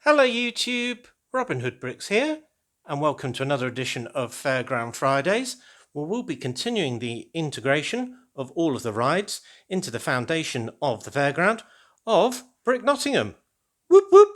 Hello YouTube, Robin Hood Bricks here, and welcome to another edition of Fairground Fridays, where we'll be continuing the integration of all of the rides into the foundation of the fairground of Brick Nottingham. Whoop whoop!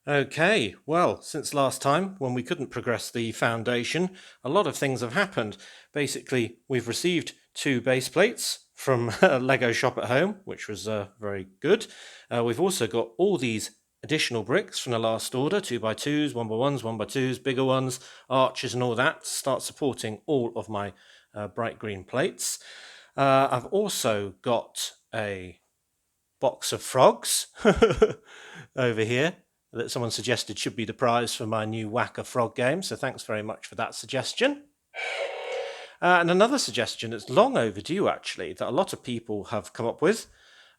Okay, well, since last time when we couldn't progress the foundation, a lot of things have happened. Basically, we've received 2 base plates from a Lego shop at home, which was very good. We've also got all these additional bricks from the last order, 2x2s, 1x1s, 1x2s, bigger ones, arches and all that, to start supporting all of my bright green plates. I've also got a box of frogs over here that someone suggested should be the prize for my new Whacker Frog game, so thanks very much for that suggestion. And another suggestion that's long overdue, actually, that a lot of people have come up with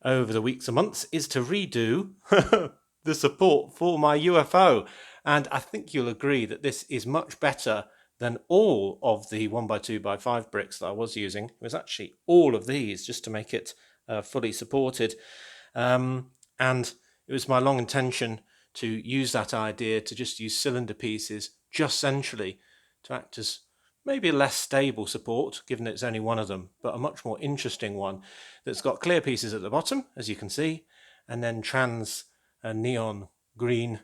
over the weeks and months is to redo the support for my UFO. And I think you'll agree that this is much better than all of the 1x2x5 bricks that I was using. It was actually all of these just to make it fully supported. And it was my long intention to use that idea to just use cylinder pieces just centrally to act as maybe a less stable support, given it's only one of them, but a much more interesting one that's got clear pieces at the bottom, as you can see, and then trans neon green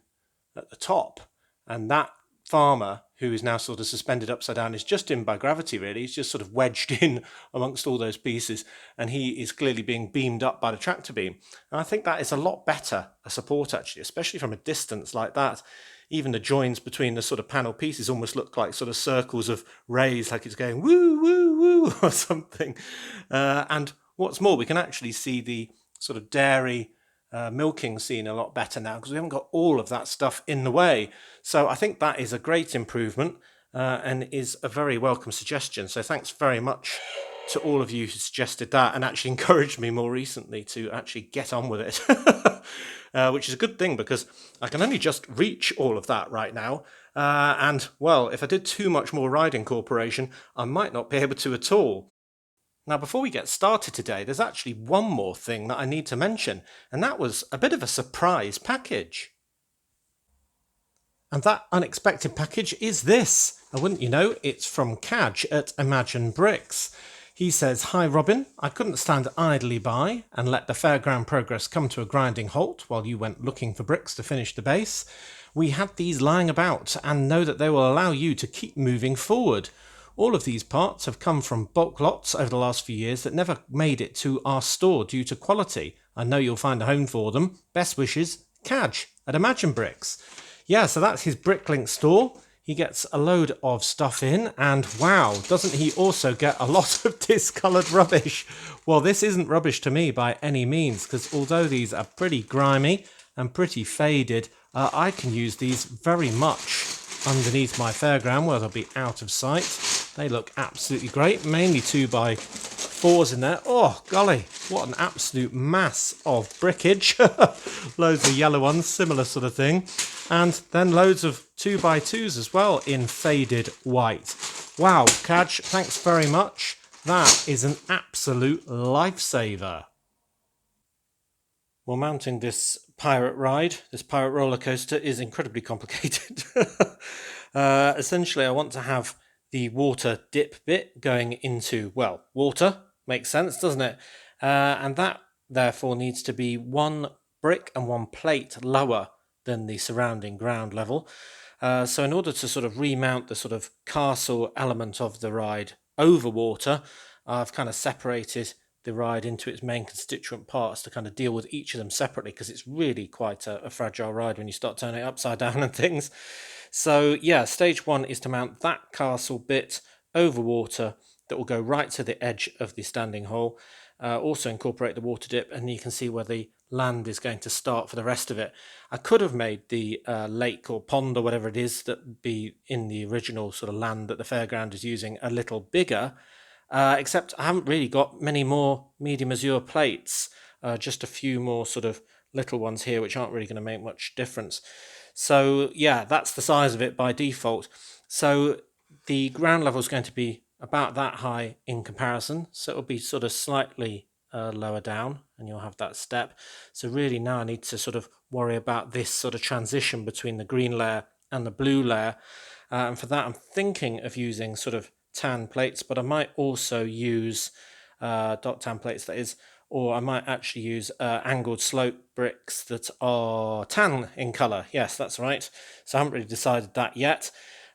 at the top. And that farmer, who is now sort of suspended upside down, is just in by gravity, really. He's just sort of wedged in amongst all those pieces, and he is clearly being beamed up by the tractor beam. And I think that is a lot better a support, actually, especially from a distance like that. Even the joins between the sort of panel pieces almost look like sort of circles of rays, like it's going woo, woo, woo, or something. And what's more, we can actually see the sort of dairy milking scene a lot better now because we haven't got all of that stuff in the way. So I think that is a great improvement and is a very welcome suggestion. So thanks very much to all of you who suggested that and actually encouraged me more recently to actually get on with it, which is a good thing because I can only just reach all of that right now. And, well, if I did too much more ride incorporation, I might not be able to at all. Now, before we get started today, there's actually one more thing that I need to mention, and that was a bit of a surprise package. And that unexpected package is this. Now, wouldn't you know, it's from Kaj at Imagine Bricks. He says, "Hi Robin, I couldn't stand idly by and let the fairground progress come to a grinding halt while you went looking for bricks to finish the base. We had these lying about and know that they will allow you to keep moving forward. All of these parts have come from bulk lots over the last few years that never made it to our store due to quality. I know you'll find a home for them. Best wishes, Kaj at Imagine Bricks." Yeah, so that's his Bricklink store. He gets a load of stuff in, and wow, doesn't he also get a lot of discoloured rubbish? Well, this isn't rubbish to me by any means, because although these are pretty grimy and pretty faded, I can use these very much underneath my fairground where they'll be out of sight. They look absolutely great, mainly 2x4s in there. Oh, golly, what an absolute mass of brickage. Loads of yellow ones, similar sort of thing. And then loads of 2x2s as well in faded white. Wow, Kaj, thanks very much. That is an absolute lifesaver. Well, mounting this pirate ride, this pirate roller coaster, is incredibly complicated. Essentially, I want to have the water dip bit going into, well, water. Makes sense, doesn't it? And that, therefore, needs to be 1 brick and 1 plate lower than the surrounding ground level. So in order to sort of remount the sort of castle element of the ride over water, I've kind of separated the ride into its main constituent parts to kind of deal with each of them separately, because it's really quite a fragile ride when you start turning it upside down and things. So yeah, stage 1 is to mount that castle bit over water that will go right to the edge of the standing hole. Also incorporate the water dip, and you can see where the land is going to start for the rest of it. I could have made the lake or pond or whatever it is that be in the original sort of land that the fairground is using a little bigger, except I haven't really got many more medium azure plates, just a few more sort of little ones here which aren't really going to make much difference. So yeah, that's the size of it by default. So the ground level is going to be about that high in comparison, so it'll be sort of slightly lower down, and you'll have that step. So really now I need to sort of worry about this sort of transition between the green layer and the blue layer. And for that, I'm thinking of using sort of tan plates, but I might also use dot tan plates, that is, or I might actually use angled slope bricks that are tan in colour. Yes, that's right. So I haven't really decided that yet.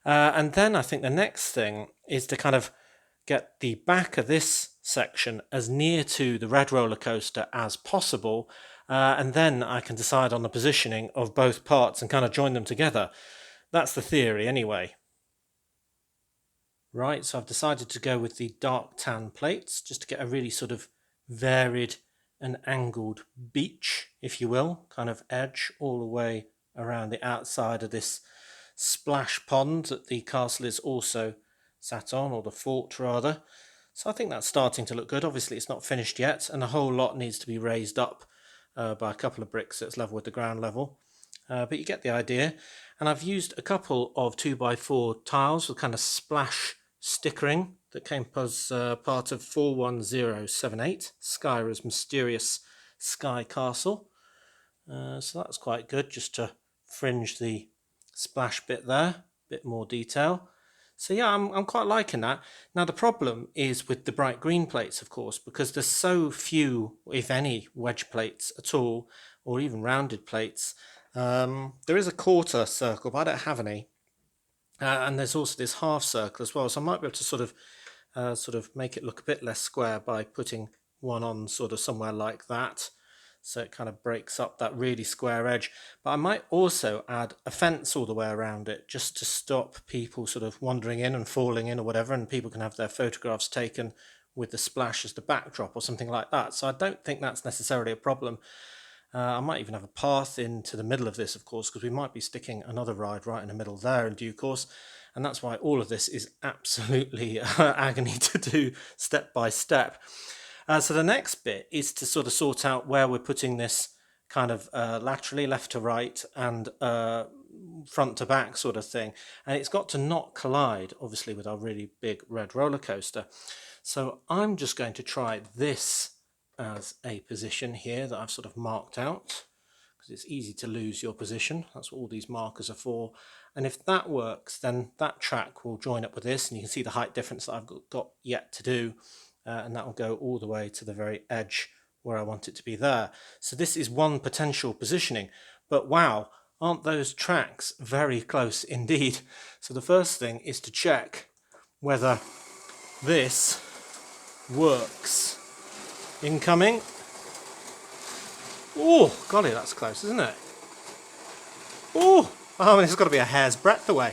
And then I think the next thing is to kind of get the back of this section as near to the red roller coaster as possible. And then I can decide on the positioning of both parts and kind of join them together. That's the theory anyway. Right, so I've decided to go with the dark tan plates just to get a really sort of varied and angled beach, if you will, kind of edge all the way around the outside of this splash pond that the castle is also sat on, or the fort rather. So I think that's starting to look good. Obviously it's not finished yet, and the whole lot needs to be raised up by a couple of bricks so it's level with the ground level. But you get the idea. And I've used a couple of 2x4 tiles with kind of splash stickering that came as part of 41078, Skyra's Mysterious Sky Castle. So that's quite good, just to fringe the splash bit there, a bit more detail. So yeah, I'm quite liking that. Now the problem is with the bright green plates, of course, because there's so few, if any, wedge plates at all, or even rounded plates. There is a quarter circle, but I don't have any. And there's also this half circle as well, so I might be able to sort of make it look a bit less square by putting one on sort of somewhere like that, so it kind of breaks up that really square edge. But I might also add a fence all the way around it, just to stop people sort of wandering in and falling in or whatever, and people can have their photographs taken with the splash as the backdrop or something like that. So I don't think that's necessarily a problem. I might even have a path into the middle of this, of course, because we might be sticking another ride right in the middle there in due course. And that's why all of this is absolutely agony to do step by step. So the next bit is to sort of sort out where we're putting this kind of laterally, left to right, and front to back sort of thing. And it's got to not collide, obviously, with our really big red roller coaster. So I'm just going to try this as a position here that I've sort of marked out, because it's easy to lose your position. That's what all these markers are for. And if that works, then that track will join up with this, and you can see the height difference that I've got yet to do, and that will go all the way to the very edge where I want it to be there. So this is one potential positioning, but wow, aren't those tracks very close indeed? So the first thing is to check whether this works. Incoming. Oh, golly, that's close, isn't it? Oh, I mean, it's got to be a hair's breadth away.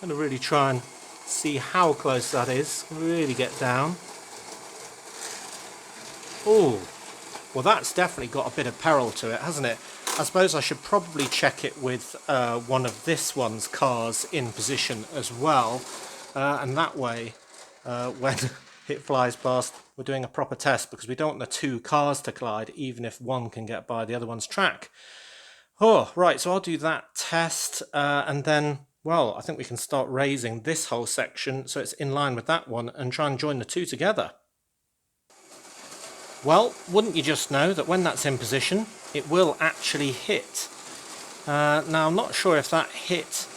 I'm going to really try and see how close that is. Really get down. Oh, well, that's definitely got a bit of peril to it, hasn't it? I suppose I should probably check it with one of this one's cars in position as well. And that way, when it flies past, we're doing a proper test, because we don't want the two cars to collide, even if one can get by the other one's track. Oh, right, so I'll do that test, and then, well, I think we can start raising this whole section so it's in line with that one and try and join the two together. Well, wouldn't you just know that when that's in position, it will actually hit. Now, I'm not sure if that hit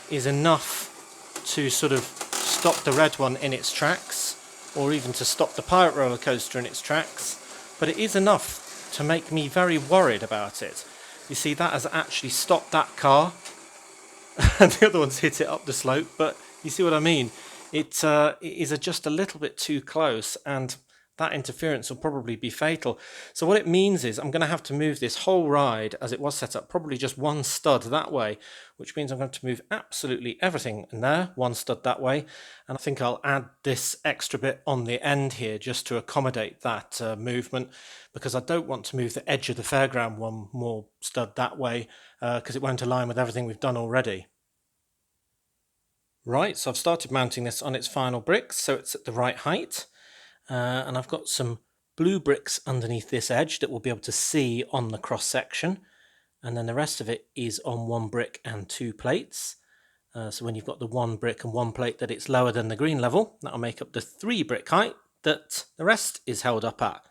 is enough to sort of stop the red one in its tracks, or even to stop the pirate roller coaster in its tracks, but it is enough to make me very worried about it. You see, that has actually stopped that car, and the other one's hit it up the slope, but you see what I mean? It is just a little bit too close, and that interference will probably be fatal. So what it means is I'm going to have to move this whole ride as it was set up, probably just one stud that way, which means I'm going to move absolutely everything in there, one stud that way. And I think I'll add this extra bit on the end here just to accommodate that movement, because I don't want to move the edge of the fairground one more stud that way, because it won't align with everything we've done already. Right, so I've started mounting this on its final bricks, so it's at the right height. And I've got some blue bricks underneath this edge that we'll be able to see on the cross section, and then the rest of it is on one brick and two plates. So when you've got the one brick and one plate that it's lower than the green level, that'll make up the 3 brick height that the rest is held up at.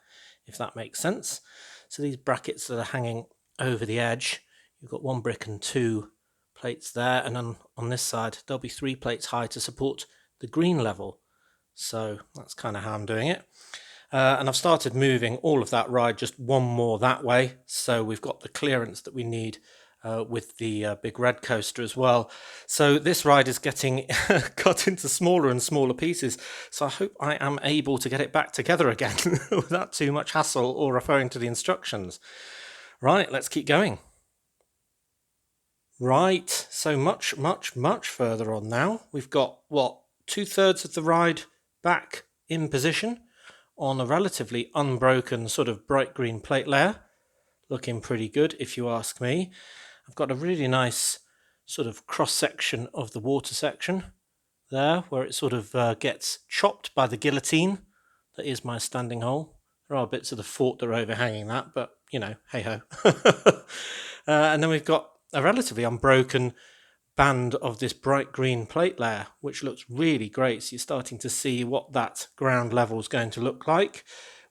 if that makes sense. So these brackets that are hanging over the edge, you've got 1 brick and 2 plates there, and on this side there'll be 3 plates high to support the green level. So that's kind of how I'm doing it. And I've started moving all of that ride just 1 more that way, so we've got the clearance that we need with the big red coaster as well. So this ride is getting cut into smaller and smaller pieces, so I hope I am able to get it back together again without too much hassle or referring to the instructions. Right, let's keep going. Right, so much further on now. We've got, what, 2/3 of the ride back in position on a relatively unbroken sort of bright green plate layer. Looking pretty good, if you ask me. I've got a really nice sort of cross-section of the water section there, where it sort of gets chopped by the guillotine that is my standing hole. There are bits of the fort that are overhanging that, but, you know, hey-ho. And then we've got a relatively unbroken band of this bright green plate layer, which looks really great. So you're starting to see what that ground level is going to look like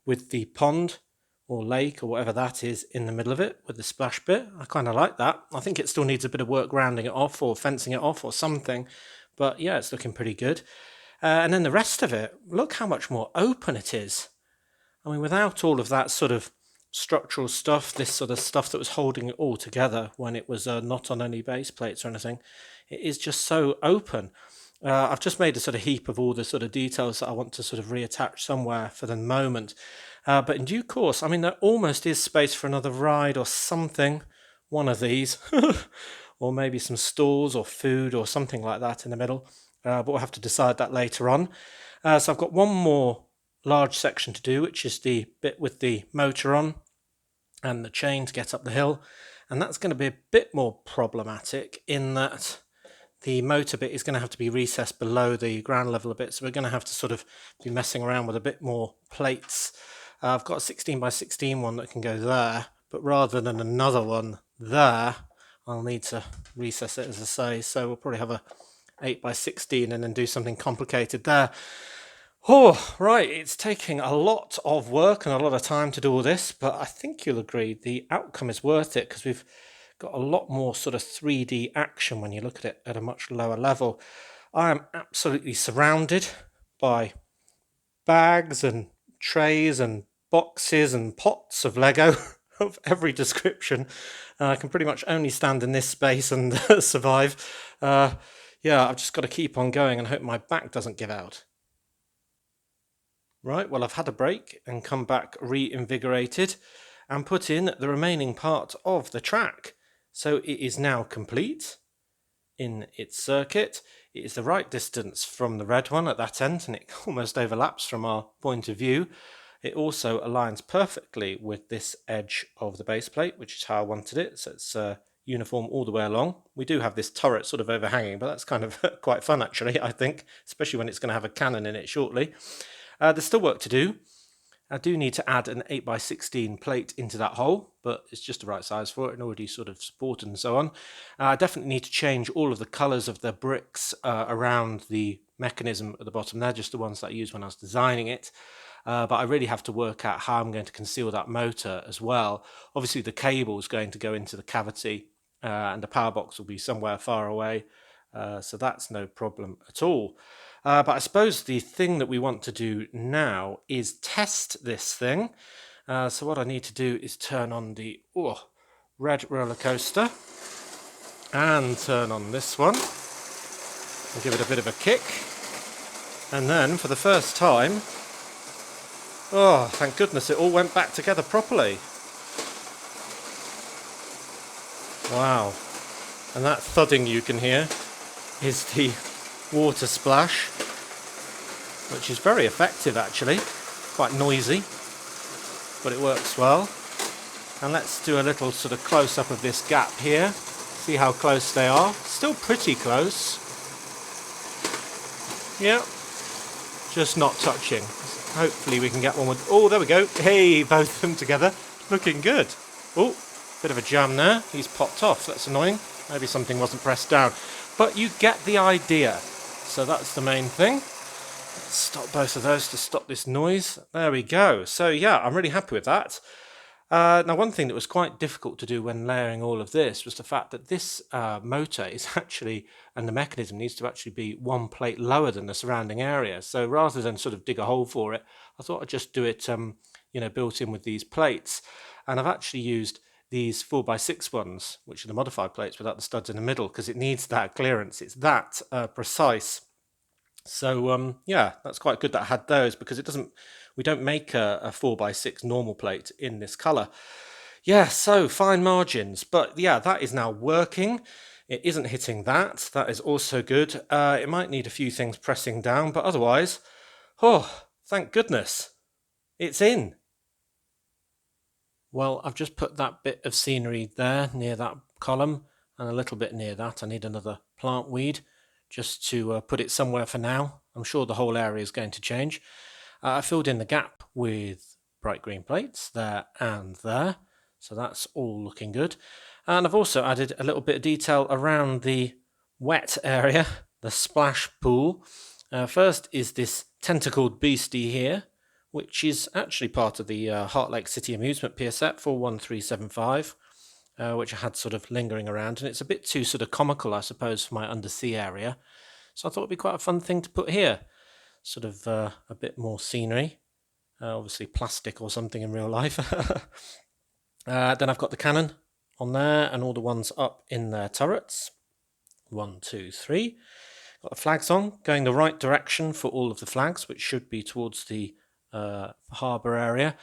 with the pond or lake or whatever that is in the middle of it with the splash bit. I kind of like that. I think it still needs a bit of work rounding it off or fencing it off or something, but yeah, it's looking pretty good. And then the rest of it, look how much more open it is. I mean, without all of that sort of structural stuff, this sort of stuff that was holding it all together when it was not on any base plates or anything, it is just so open. I've just made a sort of heap of all the sort of details that I want to sort of reattach somewhere for the moment. But in due course, I mean, there almost is space for another ride or something, one of these, or maybe some stalls or food or something like that in the middle. But we'll have to decide that later on. So I've got 1 more large section to do, which is the bit with the motor on and the chain to get up the hill. And that's going to be a bit more problematic in that the motor bit is going to have to be recessed below the ground level a bit, so we're going to have to sort of be messing around with a bit more plates. I've got a 16x16 one that can go there, but rather than another one there, I'll need to recess it, as I say, so we'll probably have a 8x16 and then do something complicated there. Oh, right, it's taking a lot of work and a lot of time to do all this, but I think you'll agree the outcome is worth it because we've got a lot more sort of 3D action when you look at it at a much lower level. I am absolutely surrounded by bags and trays and boxes and pots of Lego of every description. I can pretty much only stand in this space and survive. Yeah, I've just got to keep on going and hope my back doesn't give out. Right, well, I've had a break and come back reinvigorated and put in the remaining part of the track. So it is now complete in its circuit. It is the right distance from the red one at that end, and it almost overlaps from our point of view. It also aligns perfectly with this edge of the base plate, which is how I wanted it. So it's uniform all the way along. We do have this turret sort of overhanging, but that's kind of quite fun, actually, I think, especially when it's going to have a cannon in it shortly. There's still work to do. I do need to add an 8x16 plate into that hole, but it's just the right size for it and already sort of supported and so on. I definitely need to change all of the colours of the bricks around the mechanism at the bottom. They're just the ones that I used when I was designing it. But I really have to work out how I'm going to conceal that motor as well. Obviously, the cable is going to go into the cavity and the power box will be somewhere far away. So that's no problem at all. But I suppose the thing that we want to do now is test this thing. So what I need to do is turn on the red roller coaster and turn on this one and give it a bit of a kick. And then for the first time, thank goodness it all went back together properly. Wow. And that thudding you can hear is the water splash, which is very effective actually, quite noisy, but it works well. And let's do a little sort of close-up of this gap here, see how close they are. Still pretty close. Yeah, just not touching. Hopefully we can get one with, there we go. Hey, both of them together, looking good. Bit of a jam there, he's popped off, that's annoying. Maybe something wasn't pressed down, but you get the idea. So that's the main thing. Stop both of those to stop this noise. There we go. So yeah, I'm really happy with that. Now, one thing that was quite difficult to do when layering all of this was the fact that this motor is actually, and the mechanism needs to actually be one plate lower than the surrounding area. So rather than sort of dig a hole for it, I thought I'd just do it, built in with these plates. And I've actually used these 4x6 ones, which are the modified plates without the studs in the middle, because it needs that clearance. It's that precise. So yeah, that's quite good that I had those, because we don't make a 4x6 normal plate in this color. Yeah, so fine margins, but yeah, that is now working. It isn't hitting that. That is also good. It might need a few things pressing down, but otherwise, oh, thank goodness, it's in. Well, I've just put that bit of scenery there near that column, and a little bit near that. I need another plant weed just to put it somewhere for now. I'm sure the whole area is going to change. I filled in the gap with bright green plates there and there, so that's all looking good. And I've also added a little bit of detail around the wet area, the splash pool. First is this tentacled beastie here, which is actually part of the Heart Lake City Amusement pier set 41375, which I had sort of lingering around, and it's a bit too sort of comical, I suppose, for my undersea area. So I thought it'd be quite a fun thing to put here, sort of a bit more scenery, obviously plastic or something in real life. Then I've got the cannon on there and all the ones up in their turrets. 1, 2, 3. Got the flags on, going the right direction for all of the flags, which should be towards the harbour area,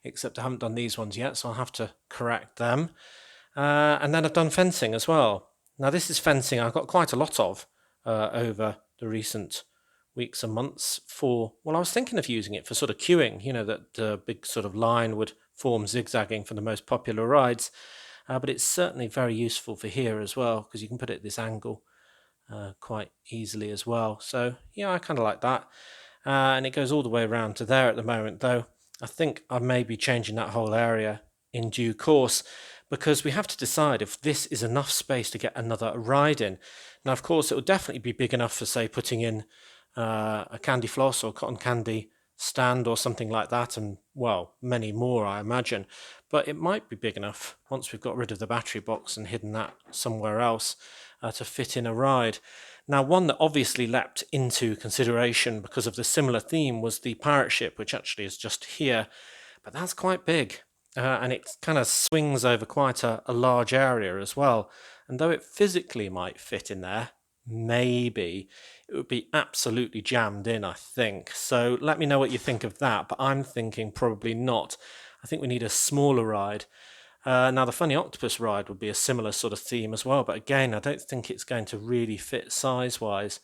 except I haven't done these ones yet, so I'll have to correct them. And then I've done fencing as well. Now this is fencing I've got quite a lot of over the recent weeks and months I was thinking of using it for sort of queuing, that big sort of line would form zigzagging for the most popular rides, but it's certainly very useful for here as well, because you can put it at this angle quite easily as well. So yeah, I kind of like that. And it goes all the way around to there at the moment, though I think I may be changing that whole area in due course, because we have to decide if this is enough space to get another ride in. Now, of course, it will definitely be big enough for, say, putting in a candy floss or cotton candy stand or something like that, and, well, many more, I imagine. But it might be big enough, once we've got rid of the battery box and hidden that somewhere else, to fit in a ride. Now, one that obviously leapt into consideration because of the similar theme was the pirate ship, which actually is just here, but that's quite big, and it kind of swings over quite a large area as well. And though it physically might fit in there, maybe it would be absolutely jammed in, I think. So let me know what you think of that, but I'm thinking probably not. I think we need a smaller ride. Now, the Funny Octopus ride would be a similar sort of theme as well, but again, I don't think it's going to really fit size-wise.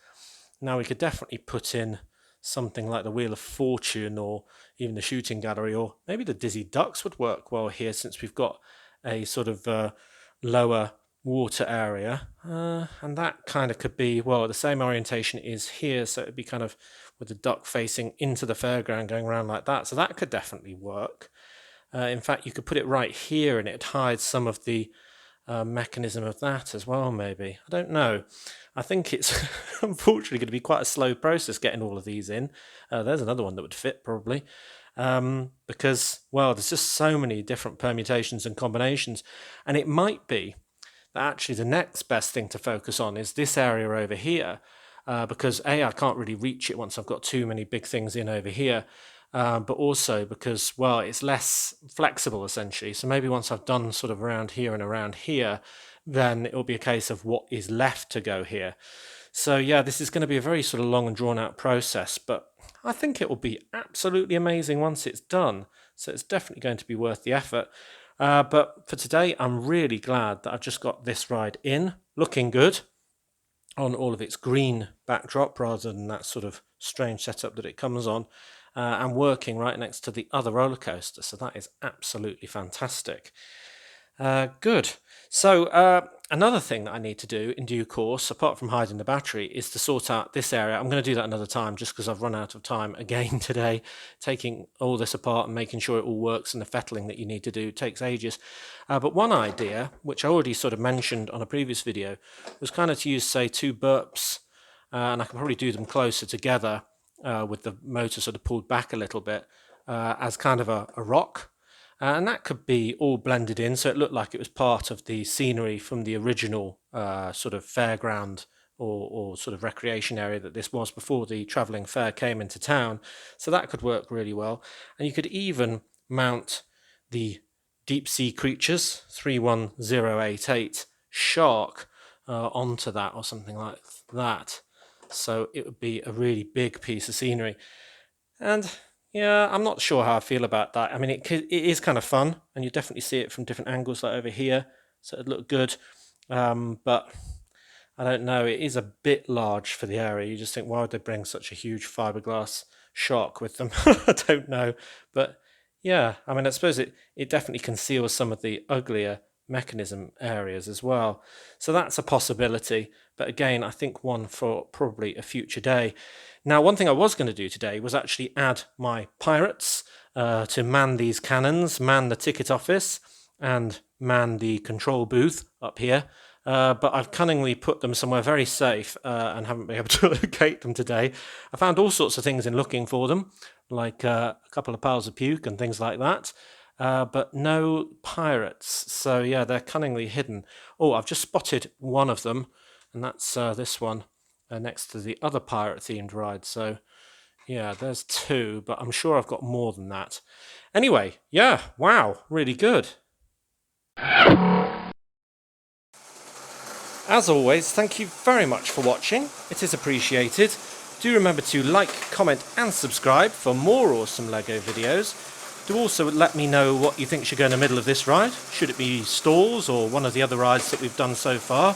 Now, we could definitely put in something like the Wheel of Fortune, or even the Shooting Gallery, or maybe the Dizzy Ducks would work well here, since we've got a sort of lower water area, and that kind of could be, well, the same orientation is here, so it'd be kind of with the duck facing into the fairground going around like that, so that could definitely work. In fact, you could put it right here and it hides some of the mechanism of that as well, maybe. I don't know. I think it's unfortunately going to be quite a slow process getting all of these in. There's another one that would fit probably, because, well, there's just so many different permutations and combinations, and it might be that actually the next best thing to focus on is this area over here, because A, I can't really reach it once I've got too many big things in over here, but also because, well, it's less flexible essentially. So maybe once I've done sort of around here, then it will be a case of what is left to go here. So yeah, this is going to be a very sort of long and drawn out process, but I think it will be absolutely amazing once it's done. So it's definitely going to be worth the effort. But for today, I'm really glad that I've just got this ride in, looking good on all of its green backdrop rather than that sort of strange setup that it comes on, and working right next to the other roller coaster. So that is absolutely fantastic. Good. So another thing that I need to do in due course, apart from hiding the battery, is to sort out this area. I'm going to do that another time, just because I've run out of time again today. Taking all this apart and making sure it all works, and the fettling that you need to do takes ages. But one idea, which I already sort of mentioned on a previous video, was kind of to use, say, two burps, and I can probably do them closer together, with the motor sort of pulled back a little bit as kind of a rock. And that could be all blended in, so it looked like it was part of the scenery from the original sort of fairground or sort of recreation area that this was before the travelling fair came into town. So that could work really well. And you could even mount the deep sea creatures 31088 shark onto that or something like that. So it would be a really big piece of scenery. And yeah, I'm not sure how I feel about that. I mean, it is kind of fun, and you definitely see it from different angles, like over here, so it'd look good. But I don't know, it is a bit large for the area. You just think, why would they bring such a huge fiberglass shark with them? I don't know. But yeah, I mean, I suppose it definitely conceals some of the uglier mechanism areas as well. So that's a possibility. But again, I think one for probably a future day. Now, one thing I was going to do today was actually add my pirates to man these cannons, man the ticket office, and man the control booth up here. But I've cunningly put them somewhere very safe and haven't been able to locate them today. I found all sorts of things in looking for them, like a couple of piles of puke and things like that, but no pirates. So yeah, they're cunningly hidden. Oh, I've just spotted one of them, and that's this one next to the other pirate-themed ride. So yeah, there's two, but I'm sure I've got more than that. Anyway, yeah, wow, really good. As always, thank you very much for watching. It is appreciated. Do remember to like, comment and subscribe for more awesome LEGO videos. Do also let me know what you think should go in the middle of this ride. Should it be stalls or one of the other rides that we've done so far?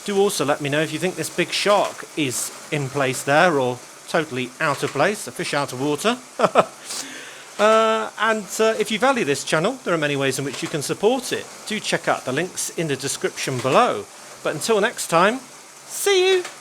Do also let me know if you think this big shark is in place there or totally out of place, a fish out of water. And if you value this channel, there are many ways in which you can support it. Do check out the links in the description below. But until next time, see you!